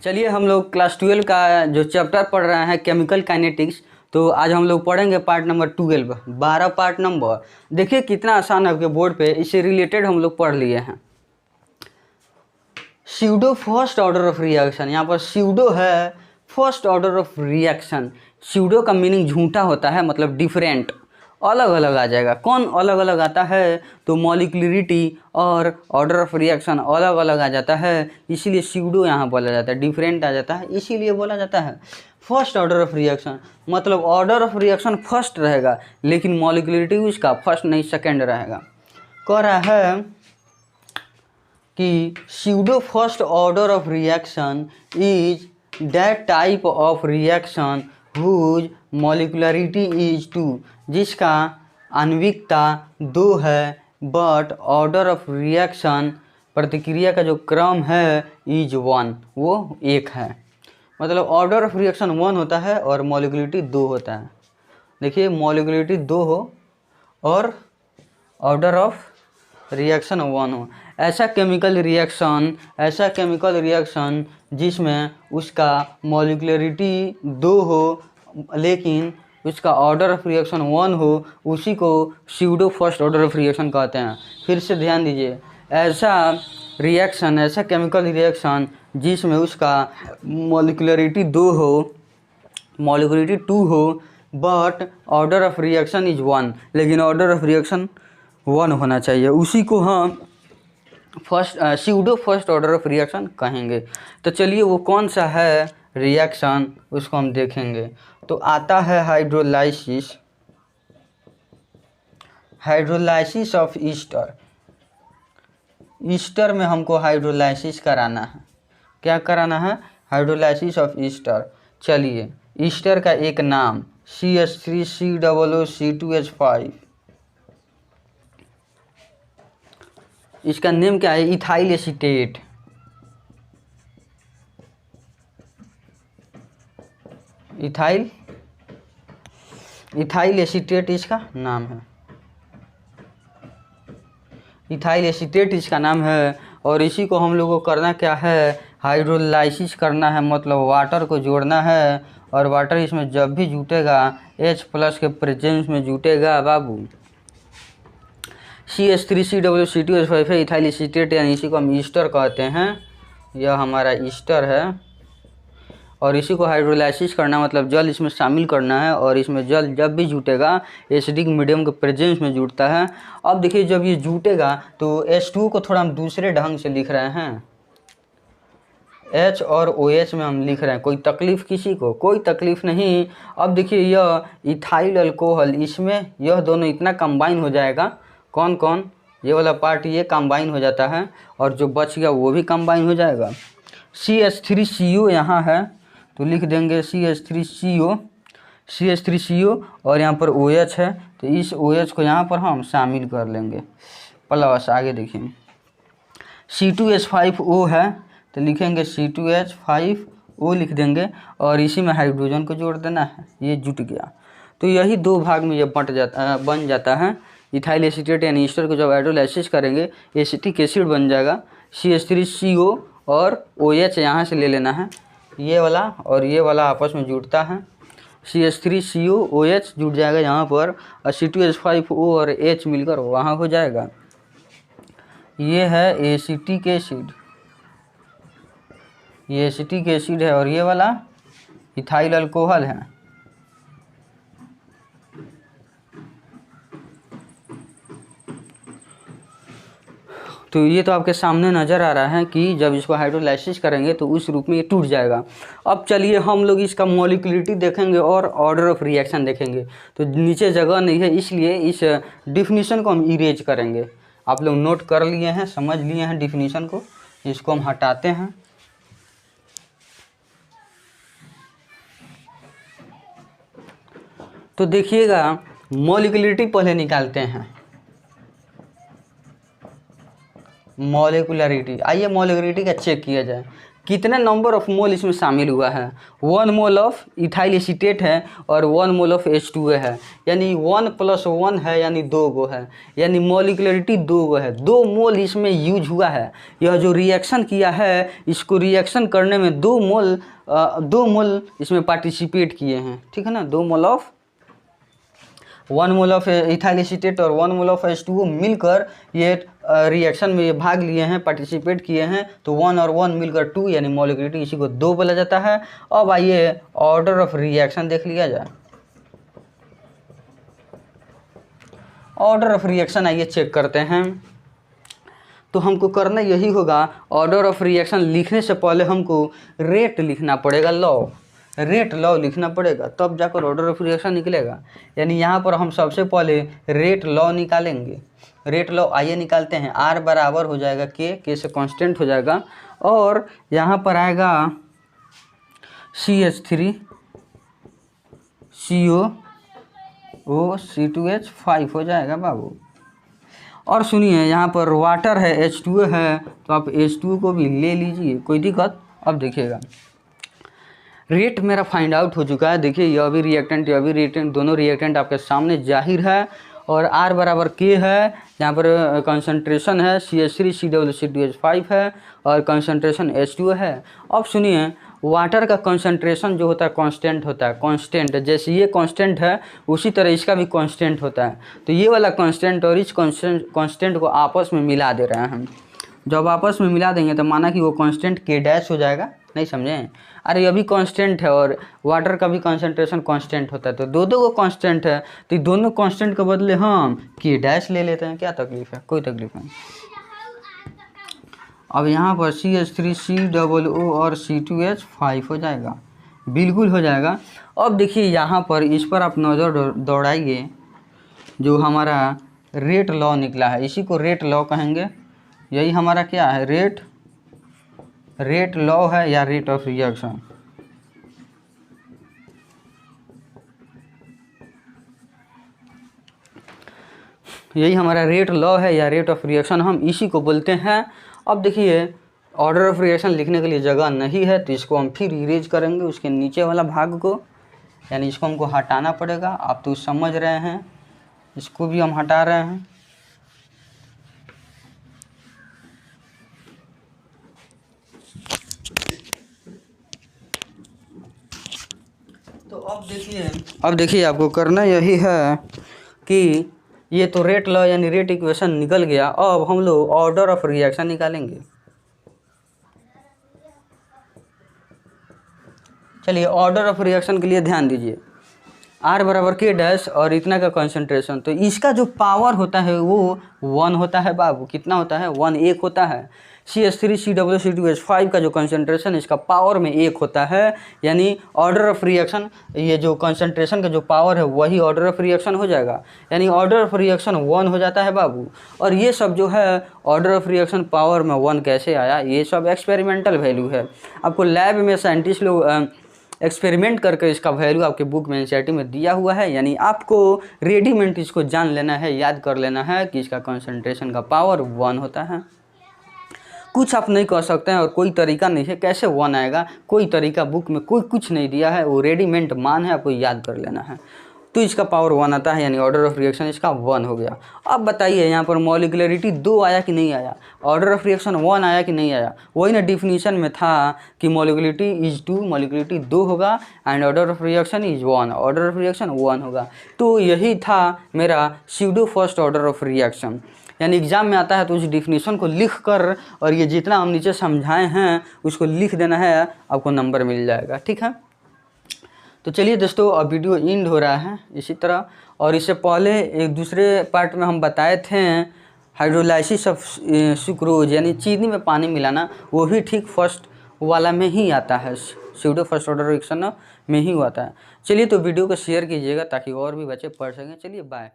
चलिए हम लोग क्लास 12 का जो चैप्टर पढ़ रहे हैं केमिकल काइनेटिक्स, तो आज हम लोग पढ़ेंगे पार्ट नंबर 12। 12 part number. देखिए कितना आसान है, आपके बोर्ड पे इससे रिलेटेड हम लोग पढ़ लिए हैं। Pseudo first order of reaction, यहाँ पर स्यूडो है first order of reaction. Pseudo का मीनिंग झूठा होता है, मतलब डिफरेंट, अलग अलग आ जाएगा। कौन अलग अलग आता है? तो मॉलिक्यूलरिटी और ऑर्डर ऑफ रिएक्शन अलग अलग आ जाता है, इसीलिए स्यूडो यहाँ बोला जाता है। डिफरेंट आ जाता है इसीलिए बोला जाता है फर्स्ट ऑर्डर ऑफ रिएक्शन, मतलब ऑर्डर ऑफ रिएक्शन फर्स्ट रहेगा लेकिन मॉलिक्यूलरिटी उसका फर्स्ट नहीं सेकेंड रहेगा। कह रहा है कि pseudo first order of reaction is that type of reaction whose molecularity is 2, जिसका आणविकता 2 है बट ऑर्डर ऑफ रिएक्शन प्रतिक्रिया का जो क्रम है इज 1, वो 1 है। मतलब ऑर्डर ऑफ रिएक्शन 1 होता है और मॉलिक्यूलरिटी 2 होता है। देखिए मॉलिक्यूलरिटी 2 हो और ऑर्डर ऑफ रिएक्शन 1 हो। ऐसा केमिकल रिएक्शन जिसमें उसका मॉलिक्यूलरिटी 2 हो लेकिन उसका ऑर्डर ऑफ रिएक्शन 1 हो, उसी को pseudo first order of reaction कहते हैं। फिर से ध्यान दीजिए, ऐसा केमिकल रिएक्शन जिसमें उसका मॉलिक्यूलरिटी 2 हो, मॉलिक्यूलरिटी 2 हो but order of reaction is 1, लेकिन ऑर्डर ऑफ रिएक्शन 1 होना चाहिए, उसी को हम pseudo first order of reaction कहेंगे। तो चलिए वो कौन सा है रिएक्शन उसको हम देखेंगे। तो आता है हाइड्रोलाइसिस ऑफ ईस्टर। ईस्टर में हमको हाइड्रोलाइसिस कराना है। क्या कराना है? Hydrolysis of Easter. चलिए ईस्टर का एक नाम CH3COOC2H5, इसका नेम क्या है? Ethyl acetate. इथाइल एसीटेट इसका नाम है। इथाइल एसीटेट इसका नाम है और इसी को हम लोगों को करना क्या है? हाइड्रोलाइसिस करना है, मतलब वाटर को जोड़ना है। और वाटर इसमें जब भी जुटेगा H+ के प्रेजेंस में जुटेगा बाबू। CH3COOC2H5 है इथाइल एसीटेट, यानी इसी को हम ईस्टर कहते हैं। यह हमारा ईस्टर है और इसी को हाइड्रोलाइसिस करना मतलब जल इसमें शामिल करना है। और इसमें जल जब भी जुटेगा एसिडिक मीडियम के प्रेजेंस में जुटता है। अब देखिए जब ये जुटेगा तो H2 को थोड़ा हम दूसरे ढंग से लिख रहे हैं, H और OH में हम लिख रहे हैं। कोई तकलीफ़ किसी को? कोई तकलीफ़ नहीं। अब देखिए यह इथाइल अल्कोहल, इसमें यह दोनों इतना कंबाइन हो जाएगा। कौन कौन? ये वाला पार्ट ये कंबाइन हो जाता है और जो बच गया वो भी कंबाइन हो जाएगा। CH3CO यहाँ है तो लिख देंगे CH3CO और यहाँ पर OH है तो इस OH को यहाँ पर हम शामिल कर लेंगे प्लस। आगे देखिए C2H5O है तो लिखेंगे C2H5O लिख देंगे और इसी में हाइड्रोजन को जोड़ देना है। ये जुट गया तो यही 2 भाग में ये बन जाता है। इथाइल एसीटेट यानी ईस्टर को जब हाइड्रोलाइसिस करेंगे एसिटिक एसिड बन जाएगा। CH3CO और OH यहाँ से ले लेना है, ये वाला और ये वाला आपस में जुड़ता है। CH3CO OH जुट जाएगा यहाँ पर और C2H5O और H मिलकर वहाँ हो जाएगा। ये है एसिटिक एसिड, ये एसिटिक एसिड है और ये वाला इथाइल अल्कोहल है। तो ये तो आपके सामने नज़र आ रहा है कि जब इसको हाइड्रोलाइसिस करेंगे तो उस रूप में ये टूट जाएगा। अब चलिए हम लोग इसका मॉलिक्यूलरिटी देखेंगे और ऑर्डर ऑफ रिएक्शन देखेंगे। तो नीचे जगह नहीं है इसलिए इस डिफिनीशन को हम इरेज करेंगे। आप लोग नोट कर लिए हैं, समझ लिए हैं डिफिनीशन को, इसको हम हटाते हैं। तो देखिएगा मॉलिक्यूलरिटी पहले निकालते हैं। मॉलिक्यूलरिटी, आइए मॉलिक्यूलरिटी का चेक किया जाए। कितने नंबर ऑफ मोल इसमें शामिल हुआ है। 1 मोल ऑफ इथाइल एसीटेट है और 1 मोल ऑफ H2O है, यानी 1 + 1 है, यानी 2 गो है, यानी मॉलिक्युलरिटी 2 गो है। 2 मोल इसमें यूज हुआ है। यह जो रिएक्शन किया है, इसको रिएक्शन करने में 2 मोल इसमें पार्टिसिपेट किए हैं, ठीक है ना। 2 mole of 1 mole of ethyl acetate और 1 मोल ऑफ H2O मिलकर ये रिएक्शन में ये भाग लिए हैं, पार्टिसिपेट किए हैं, तो 1 और 1 मिलकर 2, यानी मॉलिक्युलरिटी इसी को 2 बोला जाता है। अब आइए ऑर्डर ऑफ रिएक्शन देख लिया जाए। ऑर्डर ऑफ रिएक्शन आइए चेक करते हैं। तो हमको करना यही होगा, ऑर्डर ऑफ रिएक्शन लिखने से पहले हमको रेट लिखना पड़ेगा, रेट लॉ लिखना पड़ेगा, तब जाकर ऑर्डर ऑफ रिएक्शन निकलेगा। यानी यहाँ पर हम सबसे पहले रेट लॉ निकालेंगे। रेट लॉ आइए निकालते हैं। R बराबर हो जाएगा के से कांस्टेंट हो जाएगा, और यहाँ पर आएगा CH3 CO C2H5 हो जाएगा बाबू। और सुनिए, यहाँ पर वाटर है, H2O है, तो आप H2O को भी ले लीजिए, कोई दिक्कत। अब देखिएगा रेट मेरा फाइंड आउट हो चुका है। देखिए यह भी रिएक्टेंट, यह भी रिएक्टेंट, दोनों रिएक्टेंट आपके सामने जाहिर है। और R बराबर K है, यहाँ पर कंसंट्रेशन है CH3 COO2H5 है और कंसंट्रेशन H2O है। अब सुनिए, वाटर का कंसंट्रेशन जो होता है कांस्टेंट होता है, कांस्टेंट। जैसे ये कांस्टेंट है उसी तरह इसका भी कांस्टेंट होता है। तो ये वाला कांस्टेंट और इस कांस्टेंट को आपस में मिला दे रहे हैं हम। जब आपस में मिला देंगे तो माना कि वो कांस्टेंट K' हो जाएगा, नहीं समझे। अरे ये भी कांस्टेंट है और वाटर का भी कंसंट्रेशन कांस्टेंट होता है, तो दो को कांस्टेंट है, तो दोनों कांस्टेंट के बदले हम K' ले लेते हैं। क्या तकलीफ है, कोई तकलीफ नहीं। अब यहाँ पर CH3 COO और C2H5 हो जाएगा, बिल्कुल हो जाएगा। अब देखिए यहाँ पर, इस पर आप नज़र दौड़ाइए, जो हमारा रेट लॉ निकला है, इसी को रेट लॉ कहेंगे। यही हमारा क्या है, रेट लॉ है या रेट ऑफ रिएक्शन। यही हमारा रेट लॉ है या रेट ऑफ रिएक्शन, हम इसी को बोलते हैं। अब देखिए ऑर्डर ऑफ रिएक्शन लिखने के लिए जगह नहीं है, तो इसको हम फिर इरेज करेंगे, उसके नीचे वाला भाग को, यानी इसको हमको हटाना पड़ेगा। आप तो समझ रहे हैं, इसको भी हम हटा रहे हैं। तो अब देखिए आपको करना यही है कि ये तो रेट लॉ यानी रेट इक्वेशन निकल गया। अब हम लोग ऑर्डर ऑफ रिएक्शन निकालेंगे। चलिए ऑर्डर ऑफ रिएक्शन के लिए ध्यान दीजिए। R बराबर K' और इतना का कंसंट्रेशन, तो इसका जो पावर होता है वो 1 होता है बाबू। कितना होता है, 1 1 होता है। CH3 COO2H5 का जो कंसंट्रेशन इसका पावर में 1 होता है, यानी ऑर्डर ऑफ रिएक्शन, ये जो कंसंट्रेशन का जो पावर है वही ऑर्डर ऑफ रिएक्शन हो जाएगा, यानी ऑर्डर ऑफ रिएक्शन 1 हो जाता है बाबू। और ये सब जो है ऑर्डर ऑफ रिएक्शन पावर में 1 कैसे आया, ये सब एक्सपेरिमेंटल वैल्यू है। आपको लैब में साइंटिस्ट लोग एक्सपेरिमेंट करके इसका वैल्यू आपके बुक में एनसीईआरटी में दिया हुआ है, यानी आपको रेडीमेड इसको जान लेना है, याद कर लेना है कि इसका कंसंट्रेशन का पावर 1 होता है। कुछ आप नहीं कह सकते हैं और कोई तरीका नहीं है कैसे 1 आएगा, कोई तरीका बुक में कोई कुछ नहीं दिया है, वो रेडीमेड मान है, आपको याद कर लेना है। तो इसका पावर 1 आता है, यानी ऑर्डर ऑफ रिएक्शन इसका 1 हो गया। अब बताइए यहाँ पर मॉलिक्युलरिटी 2 आया कि नहीं आया, ऑर्डर ऑफ रिएक्शन 1 आया कि नहीं आया। वही ना डिफिनीशन में था कि मॉलिक्युलरिटी इज 2, मॉलिक्युलरिटी 2 होगा and order of reaction is 1, order of reaction 1 होगा। तो यही था मेरा pseudo first order of reaction. यानी एग्जाम में आता है तो उस डिफिनीशन को लिख कर और ये जितना हम नीचे समझाए हैं उसको लिख देना है, आपको नंबर मिल जाएगा, ठीक है। तो चलिए दोस्तों, अब वीडियो एंड हो रहा है इसी तरह। और इससे पहले एक दूसरे पार्ट में हम बताए थे हाइड्रोलाइसिस ऑफ सुक्रोज, यानी चीनी में पानी मिलाना, वो भी ठीक फर्स्ट वाला में ही आता है, स्यूडो फर्स्ट ऑर्डर रिएक्शन में ही आता है। चलिए तो वीडियो को शेयर कीजिएगा ताकि और भी बच्चे पढ़ सकें। चलिए बाय।